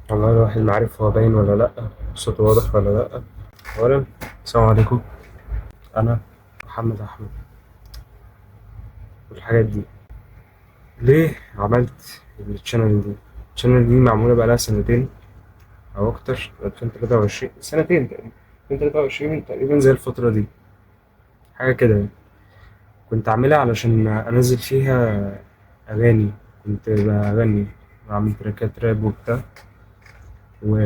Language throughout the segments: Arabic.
والله الواحد ما عارف هو باين ولا لأ، صوته واضح ولا لأ. أولا السلام عليكم. أنا محمد أحمد والحاجات دي. ليه عملت الشانل دي؟ الشانل دي معمولة بقالها سنتين أو أكتر، 2023 سنتين تقريبا. 2023 تقريبا زي الفترة دي، حاجة كده يعني. كنت عاملها علشان أنزل فيها أغاني، كنت بغني، بعمل تراكات راب وبتاع و...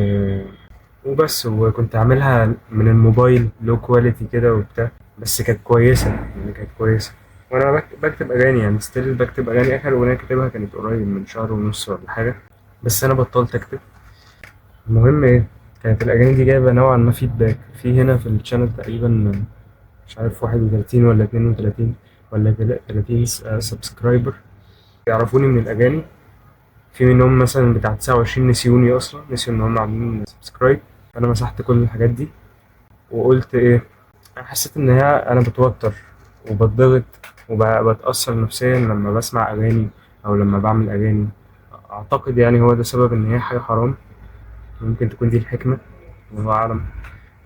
وبس. وكنت عاملها من الموبايل لو كواليتي كده وبتاع، بس كانت كويسة يعني، كانت كويسة. وأنا بكتب أغاني يعني، ستيل بكتب أغاني. آخر أغنية كاتبها كانت قريب من شهر ونص ولا حاجة، بس أنا بطلت أكتب. المهم إيه، كانت الأغاني دي جايبة نوعا ما فيدباك في هنا في الشانل تقريبا. مش عارف 31 ولا 32 ولا 30 سبسكرايبر يعرفوني من الأغاني. في منهم مثلا بتاع 29 نسيوني أصلا، نسيوا إن هم عاملين سبسكرايب. فأنا مسحت كل الحاجات دي وقلت ايه، انا حسيت ان هي انا بتوتر وبتضغط وبتأثر نفسيا لما بسمع اغاني او لما بعمل اغاني. اعتقد يعني هو ده سبب ان هي حاجة حرام. ممكن تكون دي الحكمة، الله اعلم.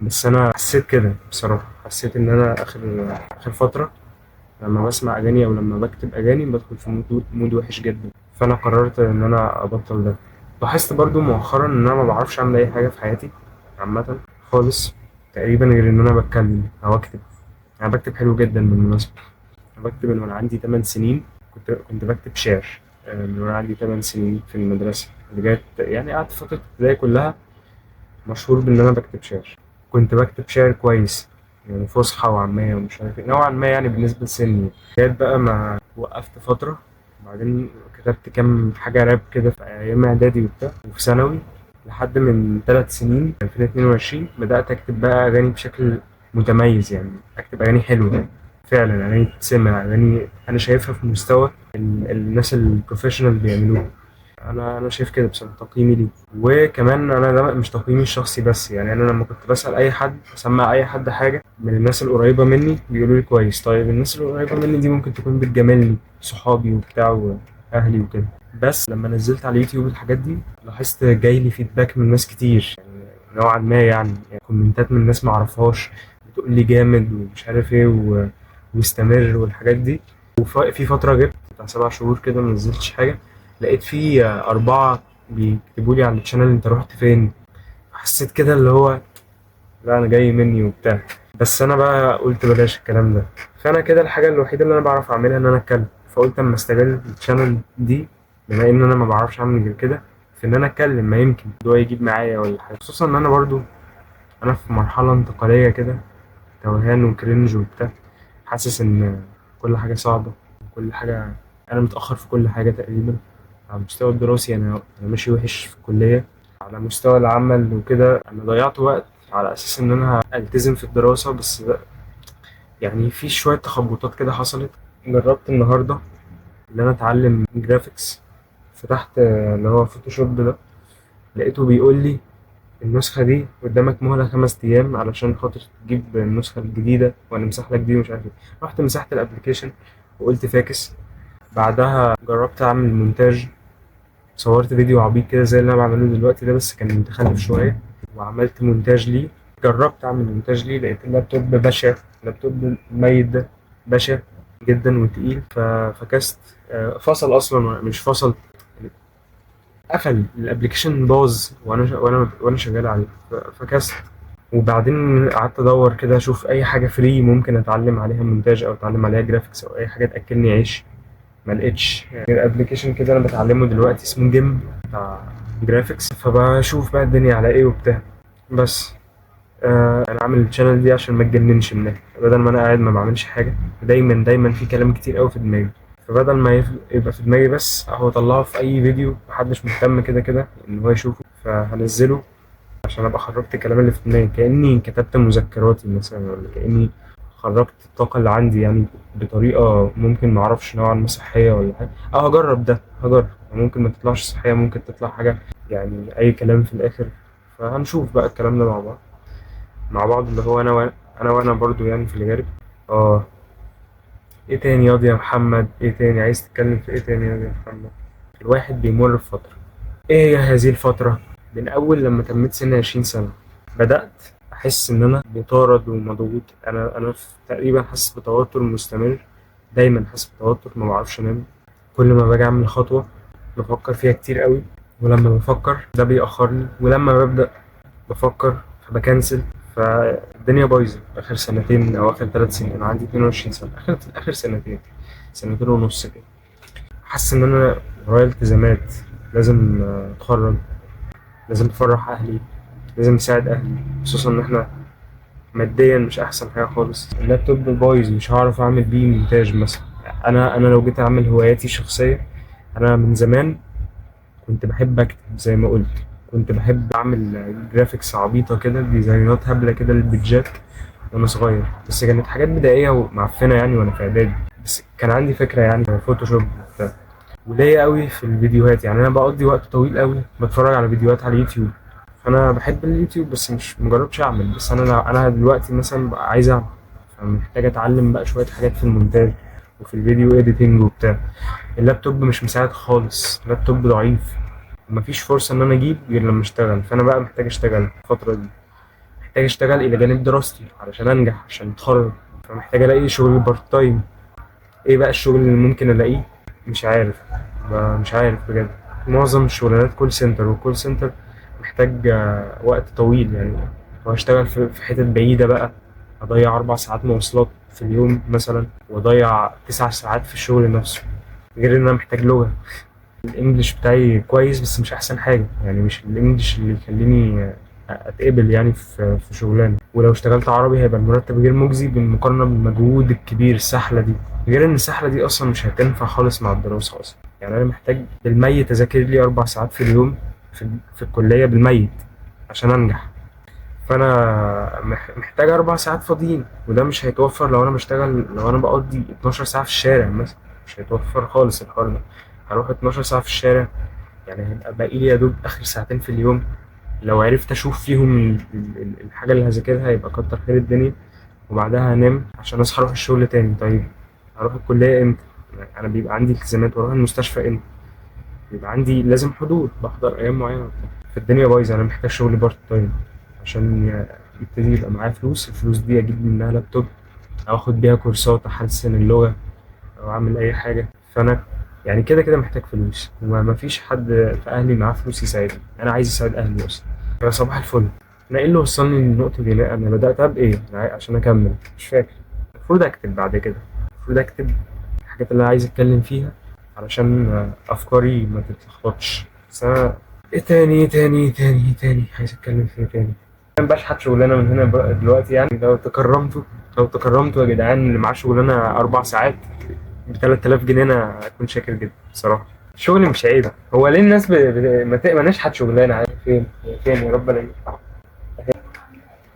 بس انا حسيت كده بصراحة، حسيت ان انا اخر فترة لما بسمع اغاني او لما بكتب اغاني بدخل في مود وحش جدا. فانا قررت ان انا ابطل ده. لاحظت برضو مؤخرا ان انا ما بعرفش اعمل اي حاجة في حياتي عامة خالص، تقريبا غير ان انا بتكلم او اكتب. انا بكتب حلو جدا بالمناسبة. انا بكتب من وانا عندي 8 سنين. كنت بكتب شعر من وانا عندي 8 سنين في المدرسة. لغاية يعني قعدت فترة ابتدائي كلها مشهور بان انا بكتب شعر. كنت بكتب شعر كويس يعني، فصحى وعامية ومش عارف ايه نوعا ما يعني بالنسبة لسني. لغاية بقى ما وقفت فترة، بعدين كتبت كام حاجة راب كده في أيام إعدادي وبتاع وفي ثانوي. لحد من 3 سنين 2022 بدأت أكتب بقى أغاني بشكل متميز، يعني أكتب أغاني حلوة فعلا، أغاني تسمع، أغاني أنا شايفها في مستوى الناس البروفيشنال بيعملوها. انا شايف كده بصراحه، تقييمي ليه. وكمان انا ده مش تقييمي الشخصي بس، يعني انا لما كنت بسال اي حد، اسمع اي حد حاجه من الناس القريبه مني بيقولوا لي كويس. طيب الناس القريبه مني دي ممكن تكون بتجاملني، صحابي وبتاع واهلي وكده. بس لما نزلت على اليوتيوب الحاجات دي لاحظت جاي لي فيدباك من ناس كتير يعني، نوعا ما يعني كومنتات من ناس ما اعرفهاش بتقول لي جامد ومش عارف ايه واستمر والحاجات دي. وفي فتره جبت بتاع 7 شهور كده ما نزلتش حاجه، لقيت في 4 بيكتبوا لي على الشانل انت رحت فين. حسيت كده اللي هو لا انا جاي مني وبتاع. بس انا بقى قلت بلاش الكلام ده. فانا كده الحاجه الوحيده اللي انا بعرف اعملها ان انا اتكلم، فقلت اما استغل الشانل دي بما ان انا ما بعرفش اعمل غير كده، في ان انا اتكلم، ما يمكن ده يجيب معايا ولا حاجه. خصوصا ان انا برضو انا في مرحله انتقاليه كده، توهان وكرنج وبتاع. حاسس ان كل حاجه صعبه وكل حاجه، انا متاخر في كل حاجه تقريبا. على المستوى الدراسي أنا ماشي وحش في الكلية. على مستوى العمل وكده أنا ضيعت وقت على أساس إن أنا ألتزم في الدراسة، بس يعني في شوية تخبطات كده حصلت. جربت النهاردة إن أنا أتعلم جرافيكس، فتحت اللي هو فوتوشوب ده، لقيته بيقول لي النسخة دي قدامك مهلة 5 أيام علشان خاطر تجيب النسخة الجديدة وأنا مسح لك دي ومش عارف إيه. رحت مسحت الأبلكيشن وقلت فاكس. بعدها جربت أعمل مونتاج، صورت فيديو عبيط كده زي اللي انا بعمله دلوقتي ده بس كان متخلف شويه، وعملت مونتاج ليه. جربت اعمل مونتاج ليه، لقيت اللابتوب بشع، اللابتوب الميت ده بشع جدا وتقيل. فكست. فصل اصلا مش فصل، قفل الابلكيشن، باظ وانا شغال عليه. فكست. وبعدين قعدت ادور كده اشوف اي حاجه فري ممكن اتعلم عليها مونتاج او اتعلم عليها جرافيكس او اي حاجه تاكلني عيش. ما لقيتش غير ابلكيشن كده انا بتعلمه دلوقتي اسمه جيم، بتاع جرافيكس. فبشوف بقى الدنيا على ايه وبتاع. بس انا عامل الشانل دي عشان ما اتجننش منها، بدل ما انا قاعد ما بعملش حاجه. دايما في كلام كتير قوي في دماغي، فبدل ما يبقى في دماغي بس اهو اطلعه في اي فيديو محدش مهتم كده كده ان هو يشوفه، فهنزله عشان ابقى خرجت الكلام اللي في دماغي، كاني كتبت مذكراتي مثلا، ولا كاني خرجت الطاقه اللي عندي يعني بطريقه ممكن معرفش نوعا ما صحيه ولا حاجه. او هجرب ده، هجرب. ممكن ما تطلعش صحيه، ممكن تطلع حاجه يعني اي كلام في الاخر. فهنشوف بقى الكلام ده مع بعض اللي هو انا برضو يعني في الغالب. اه. ايه تاني ياض يا محمد؟ ايه تاني عايز تتكلم في ايه تاني ياض يا محمد؟ الواحد بيمر بفتره. ايه هي هذه الفتره؟ من اول لما تميت سن 20 سنه بدات احس ان انا مطارد ومضغوط. انا تقريبا حاسس بتوتر مستمر، دايما حاسس بتوتر، ما بعرفش انام. كل ما باجي اعمل خطوه بفكر فيها كتير قوي، ولما بفكر ده بيأخرني، ولما ببدأ بفكر فبكنسل. فالدنيا بايظة آخر سنتين أو آخر 3 سنين. أنا عندي 22 سنة، آخر سنتين، سنتين ونص كده. حاسس إن أنا ورايا التزامات، لازم أتخرج، لازم أفرح أهلي، لازم أساعد أهلي، خصوصا إن إحنا ماديا مش أحسن حاجة خالص. اللابتوب بايظ، مش هعرف أعمل بيه مونتاج مثلا. أنا لو جيت أعمل هواياتي الشخصية، أنا من زمان كنت بحب أكتب زي ما قلت، كنت بحب أعمل جرافيكس عبيطة كده، ديزاينات هبلة كده للبيدجات وأنا صغير، بس كانت حاجات بدائية ومعفنة يعني وأنا في إعدادي. بس كان عندي فكرة يعني فوتوشوب وبتاع. وليا قوي في الفيديوهات، يعني أنا بقضي وقت طويل قوي بتفرج على فيديوهات على اليوتيوب. فأنا بحب اليوتيوب بس مش مجربتش أعمل. بس أنا دلوقتي مثلا بقى عايز أعمل، فمحتاج أتعلم بقى شوية حاجات في المونتاج وفي الفيديو إيديتنج وبتاع. اللابتوب مش مساعد خالص، اللابتوب ضعيف، مفيش فرصة إن أنا أجيب غير لما أشتغل. فأنا بقى محتاج أشتغل الفترة دي، محتاج أشتغل إلى جانب دراستي علشان أنجح، عشان أتخرج. فمحتاج ألاقي شغل بارت تايم. إيه بقى الشغل اللي ممكن ألاقيه؟ مش عارف، مش عارف بجد. معظم الشغلانات كول سنتر، والكول سنتر محتاج وقت طويل يعني. وهشتغل في حتت بعيدة بقى، أضيع 4 ساعات مواصلات في اليوم مثلا، وأضيع 9 ساعات في الشغل نفسه. غير إن أنا محتاج لغة. الانجليش بتاعي كويس بس مش احسن حاجه، يعني مش الانجليش اللي يخليني اتقبل يعني في شغلانه. ولو اشتغلت عربي هيبقى المرتب غير مجزي بالمقارنه بالمجهود الكبير، السحله دي. غير ان السحله دي اصلا مش هتنفع خالص مع الدراسه اصلا. يعني انا محتاج بالميت اذاكر لي 4 ساعات في اليوم في الكليه بالميت عشان انجح. فانا محتاج 4 ساعات فاضيين، وده مش هيتوفر لو انا بشتغل، لو انا بقضي 12 ساعه في الشارع مثلا. مش هيتوفر خالص الحوار ده. هروح 12 ساعه في الشارع، يعني هيبقى باقي لي يا دوب اخر ساعتين في اليوم. لو عرفت اشوف فيهم الحاجه اللي هذاكرها يبقى كتر خير الدنيا. وبعدها هنام عشان اصحى اروح الشغل تاني. طيب هروح الكليه امتى؟ يعني انا بيبقى عندي التزامات، واروح المستشفى امتى؟ بيبقى عندي لازم حضور، بحضر ايام معينه وبتاع. فالدنيا بايظه. انا محتاج شغل بارت تايم عشان يبتدي يبقى معايا فلوس. الفلوس دي اجيب منها لابتوب، او اخد بيها كورسات احسن اللغه، او اعمل اي حاجه. فانا يعني كده كده محتاج فلوس، وما فيش حد في اهلي معاه فلوس يساعدني. انا عايز اساعد اهلي اصلا. يا صباح الفل. انا ايه اللي وصلني للنقطه دي؟ لا، انا بدات بايه عشان اكمل مش فاكر. المفروض اكتب بعد كده، المفروض اكتب الحاجات اللي انا عايز اتكلم فيها علشان افكاري ما تتلخبطش. بس انا ايه تاني عايز اتكلم فيه تاني. كان بشحت شغلانه من هنا بقى دلوقتي، يعني لو تكرمتوا يا جدعان اللي معاه شغلانه 4 ساعات ب 3000 جنيه، انا اكون شاكر جدا بصراحه. الشغل مش عيب. هو ليه الناس ما نشحت شغلانه عادي؟ فين يا رب الاقي.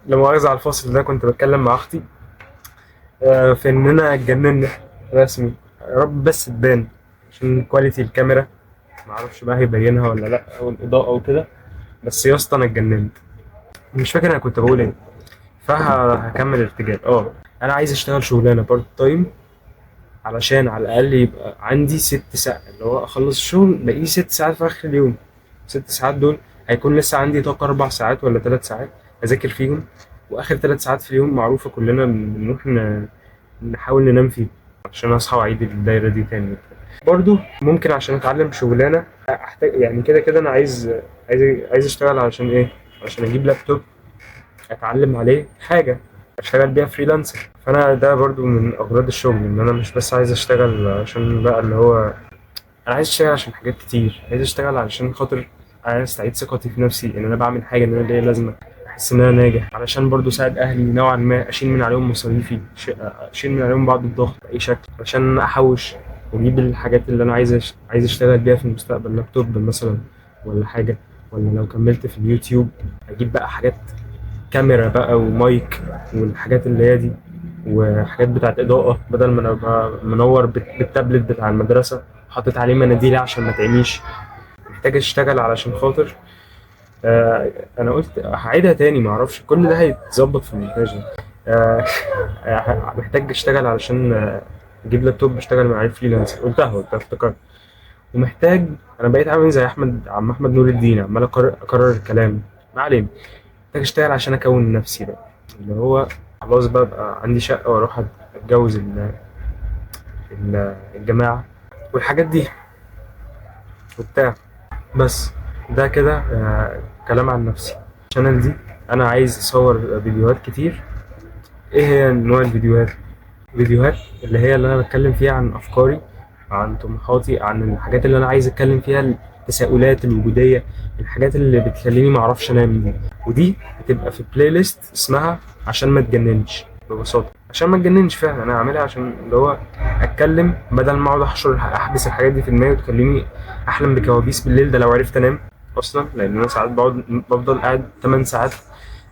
لما مؤاخذة على الفاصل ده كنت بتكلم مع اختي في اننا اتجننا رسمي. يا رب بس تبان عشان كواليتي الكاميرا، ما اعرفش بقى هيبينها ولا لا، او الاضاءه او كده. بس يا اسطى انا اتجننت، مش فاكر انا كنت بقول ايه. فهكمل ارتجال. انا عايز اشتغل شغلانه بارت تايم علشان على الاقل يبقى عندي 6 ساعات، اللي هو اخلص الشغل بقي 6 ساعات في اخر اليوم. 6 ساعات دول هيكون لسه عندي طاقه 4 ساعات ولا 3 ساعات اذاكر فيهم. واخر 3 ساعات في اليوم معروفه كلنا بنروح نحاول ننام فيهم عشان اصحى واعيد الدايره دي تاني. برضو ممكن عشان اتعلم شغلانه احتاج، يعني كده كده انا عايز اشتغل علشان ايه؟ عشان اجيب لابتوب اتعلم عليه حاجه اشتغل بيها فريلانسر. فانا ده برضو من اغراض الشغل، ان انا مش بس عايز اشتغل عشان بقى اللي هو، انا عايز اشتغل عشان حاجات كتير. عايز اشتغل علشان خاطر عايز استعيد ثقتي في نفسي، ان انا بعمل حاجه، ان انا ليا لازمه، احس ان انا ناجح. علشان برضو اساعد اهلي نوعا ما، اشيل من عليهم مصاريفي، اشيل من عليهم بعض الضغط باي شكل، عشان احوش واجيب الحاجات اللي انا عايز اشتغل بيها في المستقبل، لابتوب مثلا ولا حاجه. ولا لو كملت في اليوتيوب اجيب بقى حاجات كاميرا بقى ومايك والحاجات اللي هي دي، وحاجات بتاعت إضاءة، بدل ما أنا أبقى منور بالتابلت بتاع المدرسة حاطط عليه مناديل عشان ما تعميش. محتاج أشتغل علشان خاطر أنا قلت هعيدها تاني، معرفش كل ده هيتظبط في المونتاج ده. آه محتاج أشتغل علشان أجيب لابتوب أشتغل من عليه فريلانس. قلتها افتكرت. ومحتاج. انا بقيت عامل زي عم احمد نور الدين، عمال اكرر الكلام. ما علينا. محتاج اشتغل عشان اكون نفسي بقى، اللي هو خلاص بقى عندي شقه واروح اتجوز الجماعه والحاجات دي وبتاع. بس ده كده كلام عن نفسي. الشانل دي انا عايز اصور فيديوهات كتير. ايه هي نوع الفيديوهات؟ فيديوهات اللي هي اللي انا بتكلم فيها عن افكاري، عن طموحاتي، عن الحاجات اللي انا عايز اتكلم فيها، التساؤلات الوجوديه، الحاجات اللي بتخليني ما اعرفش انام دي. ودي هتبقى في بلاي ليست اسمها عشان ما تجننش. ببساطه عشان ما تجننش فعلا انا هعملها عشان اللي هو اتكلم، بدل ما اقعد احبس الحاجات دي في دماغي وتخليني احلم بكوابيس بالليل. ده لو عرفت انام اصلا، لان انا ساعات بفضل قاعد 8 ساعات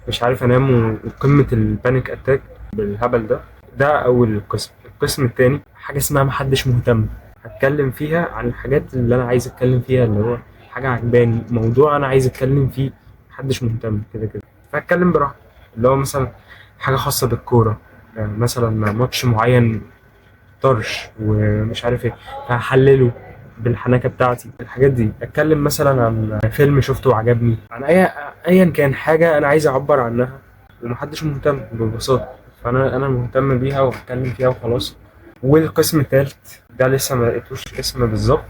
مش عارف انام، وقمه البانيك اتاك بالهبل ده. ده اول قسم. القسم التاني حاجه اسمها محدش مهتم. هتكلم فيها عن الحاجات اللي انا عايز اتكلم فيها، اللي هو حاجه عجباني، موضوع انا عايز اتكلم فيه، محدش مهتم كده كده، فهتكلم براحتي. اللي هو مثلا حاجه خاصه بالكوره، مثلا ماتش معين طرش ومش عارف ايه، هحلله بالحنكه بتاعتي. الحاجات دي اتكلم مثلا عن فيلم شفته وعجبني، عن ايا كان حاجه انا عايز اعبر عنها ومحدش مهتم ببساطه. فانا مهتم بيها وهتكلم فيها وخلاص. والقسم التالت ده لسه ما لقيتوش اسم بالظبط،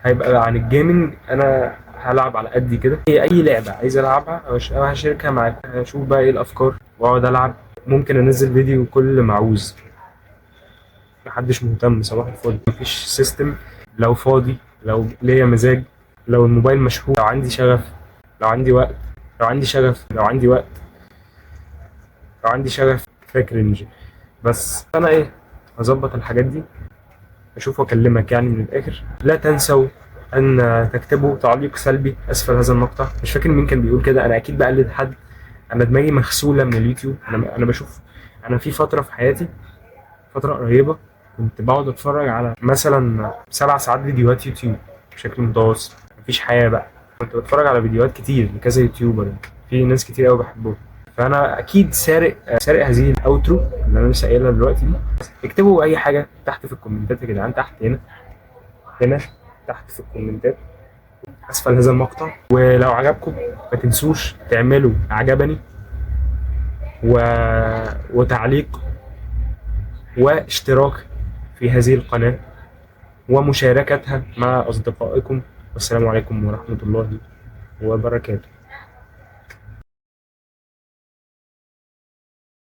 هيبقى عن الجيمنج. انا هلعب على قدي كده، هي اي لعبه عايز العبها أو هشاركها معاك، اشوف بقى ايه الافكار واقعد العب. ممكن انزل فيديو كل ما اعوز، محدش مهتم. صباح الفل، مفيش سيستم. لو فاضي، لو ليا مزاج، لو الموبايل مشحون، لو عندي شغف، لو عندي وقت، لو عندي شغف، لو عندي وقت، لو عندي شغف، فاكر انجي. بس انا ايه، هظبط الحاجات دي، اشوف واكلمك يعني من الاخر. لا تنسوا ان تكتبوا تعليق سلبي اسفل هذا المقطع. مش فاكر مين كان بيقول كده، انا اكيد بقلد حد. انا دماغي مغسوله من اليوتيوب. انا بشوف. انا في فتره في حياتي، فترة قريبة، كنت بقعد اتفرج على مثلا 7 ساعات فيديوهات يوتيوب بشكل متواصل. مفيش حياة بقى. كنت بتفرج على فيديوهات كتير لكذا يوتيوبر، في ناس كتير قوي بحبهم. فانا اكيد سارق هذه الاوترو اللي انا لسه قايلها دلوقتي دي. اكتبوا اي حاجة تحت في الكومنتات يا جدعان، تحت هنا، هنا تحت في الكومنتات اسفل هذا المقطع. ولو عجبكم ما تنسوش تعملوا عجبني و... وتعليق واشتراك في هذه القناة ومشاركتها مع أصدقائكم. والسلام عليكم ورحمة الله وبركاته.